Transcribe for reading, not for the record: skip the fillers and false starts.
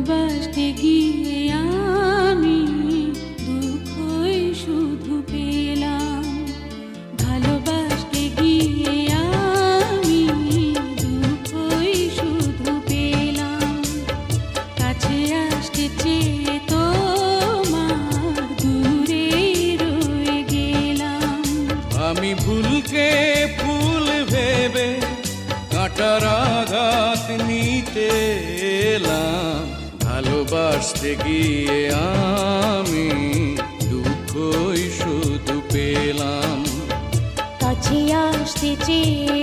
ভালোবাসতে গিয়ে আমি দুঃখই শুধু পেলাম। ভালোবাসতে গিয়ে আমি দুঃখই শুধু পেলাম। কাছে আসতে চেয়ে তোমার দূরে রয়ে গেলাম। আমি ভুলকে ফুল ভেবে কাঁটার আঘাত নিতে এলাম। ভালোবাসতে গিয়ে আমি দুঃখই শুধু পেলাম। কাছে আসতে চেয়ে